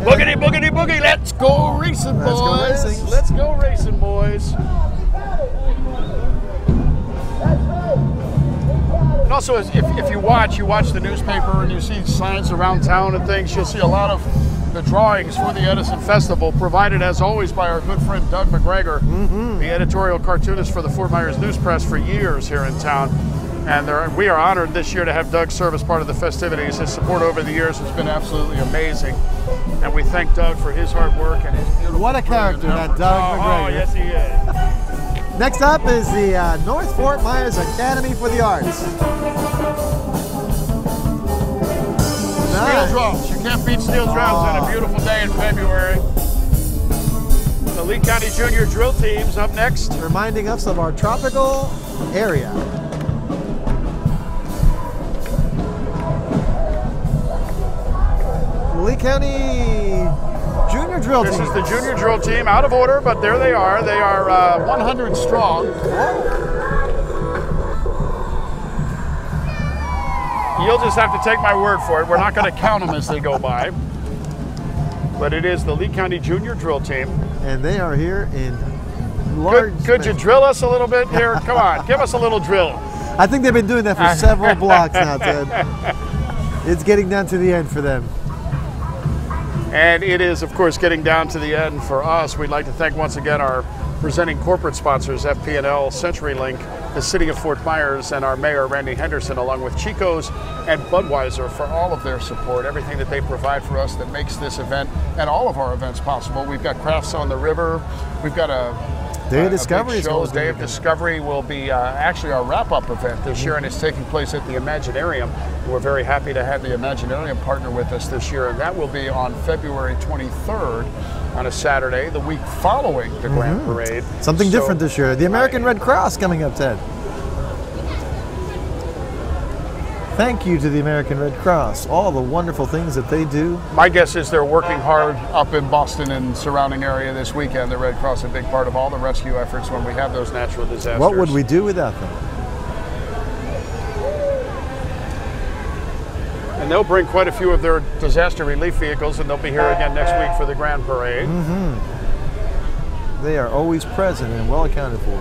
Boogity, boogity, boogie, let's go racing, boys. Let's go racing. Let's go racing, boys. And also, if you watch the newspaper and you see signs around town and things, you'll see a lot of the drawings for the Edison Festival, provided as always by our good friend Doug McGregor, the editorial cartoonist for the Fort Myers News Press for years here in town. And we are honored this year to have Doug serve as part of the festivities. His support over the years has been absolutely amazing. And we thank Doug for his hard work and his beautiful... What a character, that Doug McGregor. Oh, yes, he is. Next up is the North Fort Myers Academy for the Arts. Steel drums. You can't beat steel drums on a beautiful day in February. The Lee County Junior Drill Team's up next. Reminding us of our tropical area. Lee County Junior Drill Team. This is the Junior Drill Team, out of order, but there they are. They are 100 strong. You'll just have to take my word for it. We're not going to count them as they go by. But it is the Lee County Junior Drill Team. And they are here in large... Could you drill us a little bit here? Come on, give us a little drill. I think they've been doing that for several blocks now, Ted. It's getting down to the end for them. And it is, of course, getting down to the end for us. We'd like to thank once again our presenting corporate sponsors, FP&L, CenturyLink, the City of Fort Myers, and our Mayor, Randy Henderson, along with Chico's and Budweiser for all of their support, everything that they provide for us that makes this event and all of our events possible. We've got Crafts on the River. We've got a Day of Discovery. Day of Discovery will be actually our wrap-up event this year, and it's taking place at the Imaginarium. We're very happy to have the Imaginarium partner with us this year, and that will be on February 23rd on a Saturday, the week following the Grand Parade. Something different this year. The American Red Cross coming up, Ted. Thank you to the American Red Cross, all the wonderful things that they do. My guess is they're working hard up in Boston and surrounding area this weekend. The Red Cross is a big part of all the rescue efforts when we have those natural disasters. What would we do without them? And they'll bring quite a few of their disaster relief vehicles, and they'll be here again next week for the Grand Parade. They are always present and well accounted for.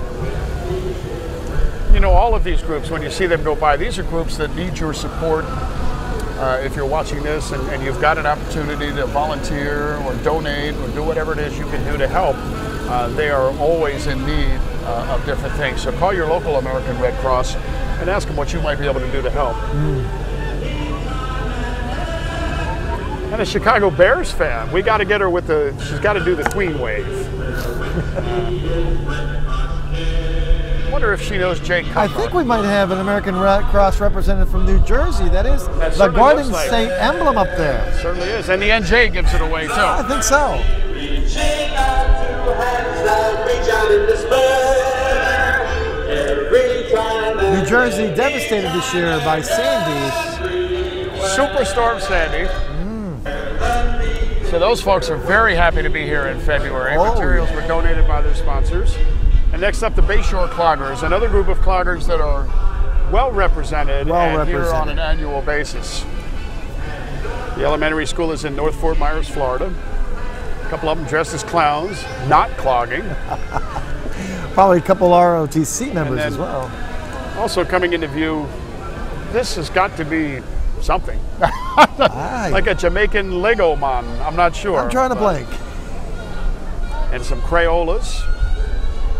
You know, all of these groups, when you see them go by, these are groups that need your support. If you're watching this and you've got an opportunity to volunteer or donate or do whatever it is you can do to help, they are always in need of different things. So call your local American Red Cross and ask them what you might be able to do to help. And a Chicago Bears fan, we got to get her with she's got to do the Queen wave. I wonder if she knows Jake Cutler. I think we might have an American Red Cross representative from New Jersey. That is the Garden State emblem up there. It certainly is. And the NJ gives it away, too. I think so. Reach out in despair. New Jersey devastated this year by Sandy. Superstorm Sandy. So those folks are very happy to be here in February. Oh. Materials were donated by their sponsors. And next up, the Bayshore Cloggers, another group of cloggers that are well represented here on an annual basis. The elementary school is in North Fort Myers, Florida. A couple of them dressed as clowns, not clogging. Probably a couple ROTC members as well. Also coming into view, this has got to be something. Like a Jamaican Lego man, I'm not sure. I'm trying to blank. And some Crayolas.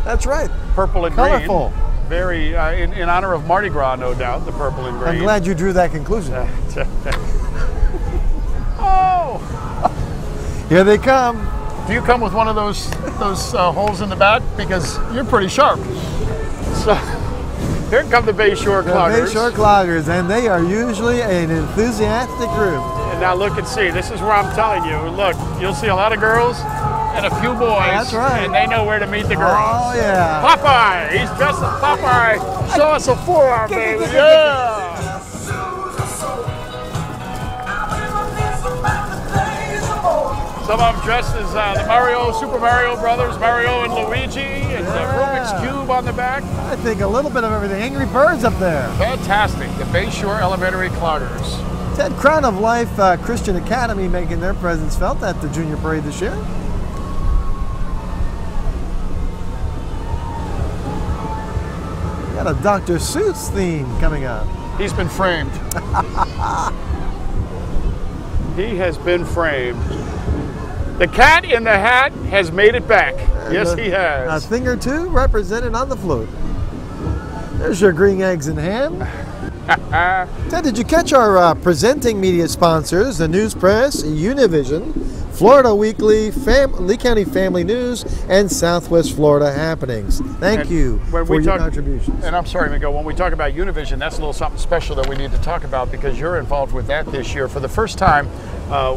That's right. Purple and colorful. Green. Very, in honor of Mardi Gras, no doubt, the purple and green. I'm glad you drew that conclusion. Oh! Here they come. Do you come with one of those holes in the back? Because you're pretty sharp. So, here come the Bayshore Cloggers. The Bayshore Cloggers, and they are usually an enthusiastic group. And now look and see, this is where I'm telling you, look, you'll see a lot of girls and a few boys. That's right. And they know where to meet the girls. Oh, yeah. Popeye, he's dressed as Popeye. Show us a forearm, baby. Yeah. Some of them dressed as the Super Mario Brothers, Mario and Luigi, and the Rubik's Cube on the back. I think a little bit of everything. Angry Birds up there. Fantastic. The Bayshore Elementary Cloggers. Ted, Crown of Life Christian Academy making their presence felt at the Junior Parade this year. We got a Dr. Seuss theme coming up. He's been framed. He has been framed. The Cat in the Hat has made it back. Yes, he has. A thing or two represented on the float. There's your green eggs and ham. Ted, did you catch our presenting media sponsors, the News Press, Univision, Florida Weekly, Lee County Family News, and Southwest Florida Happenings? Thank you for your contributions. And I'm sorry, Miguel, when we talk about Univision, that's a little something special that we need to talk about because you're involved with that this year. For the first time,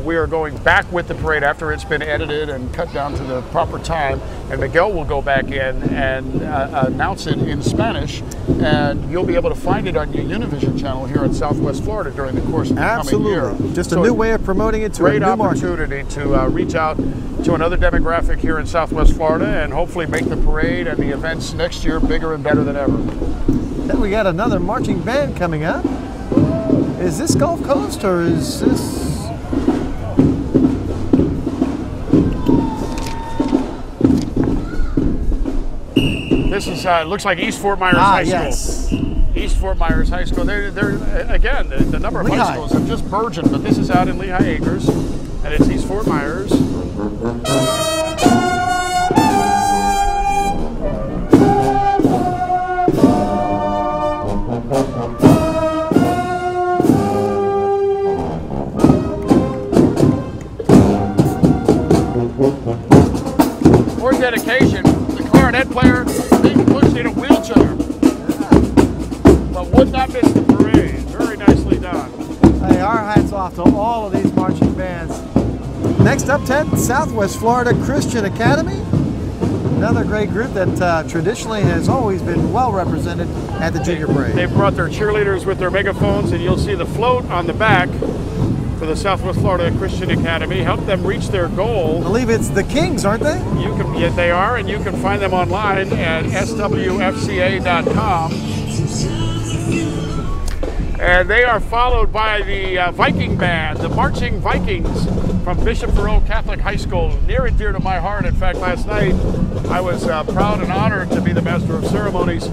we are going back with the parade after it's been edited and cut down to the proper time. And Miguel will go back in and announce it in Spanish. And you'll be able to find it on your Univision channel here in Southwest Florida during the course of the coming year. Just a new way of promoting it to a new market. Great opportunity to reach out to another demographic here in Southwest Florida and hopefully make the parade and the events next year bigger and better than ever. Then we got another marching band coming up. Is this Gulf Coast or is this... This is looks like East Fort Myers High School. Yes. East Fort Myers High School. They're again, the number of high schools have just burgeoned, but this is out in Lehigh Acres, and it's East Fort Myers. For dedication, the clarinet player being pushed in a wheelchair, but would not miss the parade. Very nicely done. Hey, our hats off to all of these marching bands. Next up, Ted, Southwest Florida Christian Academy. Another great group that traditionally has always been well represented at the Junior Parade. They've brought their cheerleaders with their megaphones, and you'll see the float on the back for the Southwest Florida Christian Academy. Help them reach their goal. I believe it's the Kings, aren't they? Yes, they are, and you can find them online at swfca.com. And they are followed by the Viking Band, the Marching Vikings from Bishop Faroe Catholic High School, near and dear to my heart. In fact, last night I was proud and honored to be the Master of Ceremonies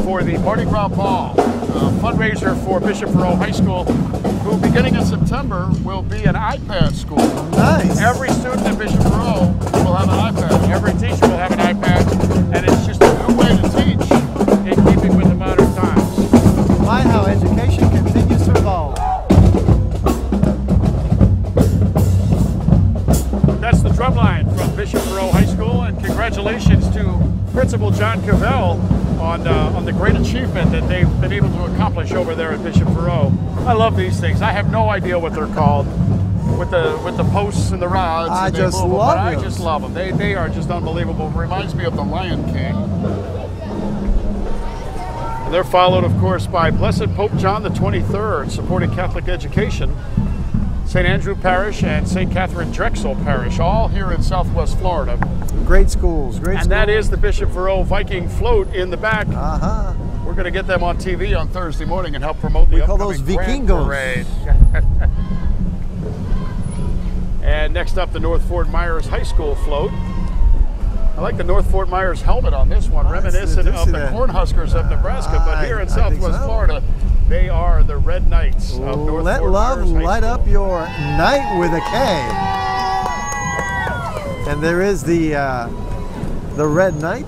for the Mardi Gras Ball, fundraiser for Bishop Faroe High School, who beginning in September will be an iPad school. Nice. Every student at Bishop Faroe will have an iPad. Every teacher will have an iPad, and it's just a new way to teach in keeping with the modern times. My, how education continues to evolve. That's the drumline from Bishop Faroe High School, and congratulations to Principal John Cavell on the great achievement that they've been able to accomplish over there at Bishop Faroe. I love these things. I have no idea what they're called, with the posts and the rods. I just love them. They are just unbelievable. It reminds me of the Lion King. And they're followed, of course, by Blessed Pope John the 23rd, supporting Catholic education, St. Andrew Parish and St. Catherine Drexel Parish, all here in Southwest Florida. Great schools, great schools. And that is the Bishop Verreau Viking float in the back. Uh-huh. We're going to get them on TV on Thursday morning and help promote the upcoming Grand Parade. And next up, the North Fort Myers High School float. I like the North Fort Myers helmet on this one, reminiscent of the Cornhuskers of Nebraska, but here in Southwest Florida, they are the Red Knights of North Let Fort love Myers light High up School. your night with a K. And there is the Red Knight,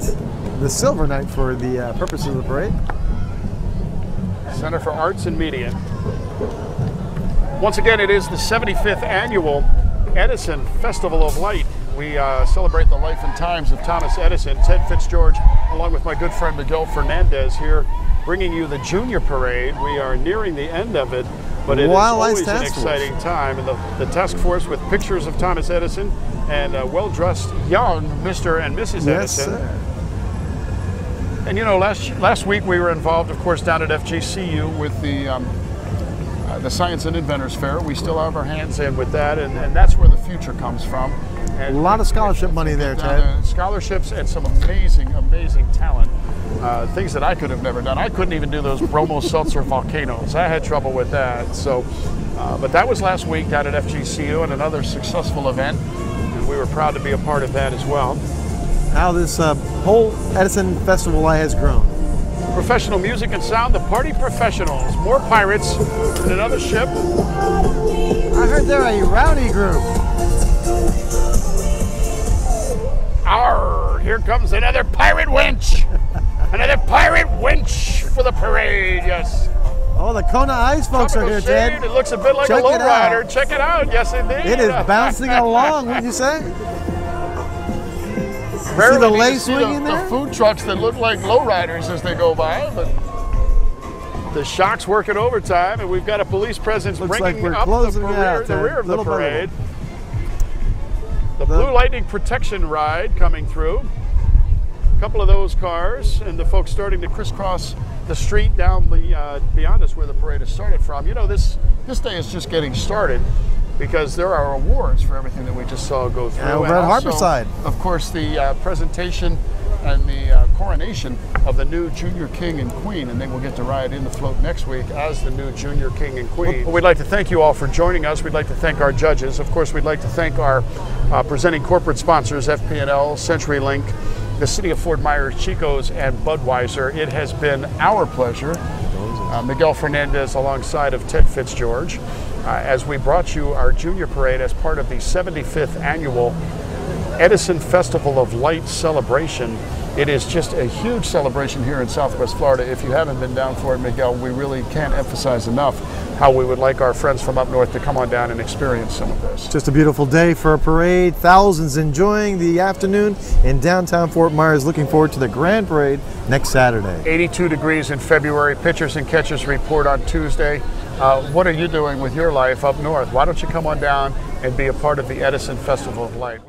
the Silver Knight for the purpose of the parade. Center for Arts and Media. Once again, it is the 75th annual Edison Festival of Light. We celebrate the life and times of Thomas Edison. Ted Fitzgeorge, along with my good friend Miguel Fernandez here, bringing you the Junior Parade. We are nearing the end of it, but it is always an exciting time. And the task force with pictures of Thomas Edison and well-dressed young Mr. and Mrs. Edison. Sir. And you know, last week we were involved, of course, down at FGCU with the Science and Inventors Fair. We still have our hands in with that, and that's where the future comes from. And a lot of scholarship money there, Ted. Scholarships and some amazing, amazing talent. Things that I could have never done. I couldn't even do those bromo seltzer volcanoes. I had trouble with that. So, but that was last week down at FGCU, and another successful event, and we were proud to be a part of that as well. How this whole Edison Festival has grown. Professional music and sound, the Party Professionals. More pirates in another ship. I heard they're a rowdy group. Arr, here comes another pirate winch. Another pirate winch for the parade, yes. Oh, the Kona Ice folks are here, Ted. It looks a bit like a lowrider. Check it out, yes indeed. It is bouncing along, wouldn't you say? See the lay swing in there? The food trucks that look like lowriders as they go by, but the shock's working overtime, and we've got a police presence bringing up the rear of the parade. The Blue Lightning Protection Ride coming through. A couple of those cars, and the folks starting to crisscross the street down beyond us where the parade has started from. You know, this day is just getting started, because there are awards for everything that we just saw go through. Yeah, over at Harborside. Of course, the presentation and the coronation of the new Junior King and Queen, and they will get to ride in the float next week as the new Junior King and Queen. Well, we'd like to thank you all for joining us. We'd like to thank our judges. Of course, we'd like to thank our presenting corporate sponsors, FP&L, CenturyLink, the City of Fort Myers, Chico's, and Budweiser. It has been our pleasure. Miguel Fernandez alongside of Ted Fitzgeorge, as we brought you our Junior Parade as part of the 75th annual Edison Festival of Light celebration. It is just a huge celebration here in Southwest Florida. If you haven't been down for it, Miguel, we really can't emphasize enough how we would like our friends from up north to come on down and experience some of this. Just a beautiful day for a parade. Thousands enjoying the afternoon in downtown Fort Myers. Looking forward to the Grand Parade next Saturday. 82 degrees in February. Pitchers and catchers report on Tuesday. What are you doing with your life up north? Why don't you come on down and be a part of the Edison Festival of Light?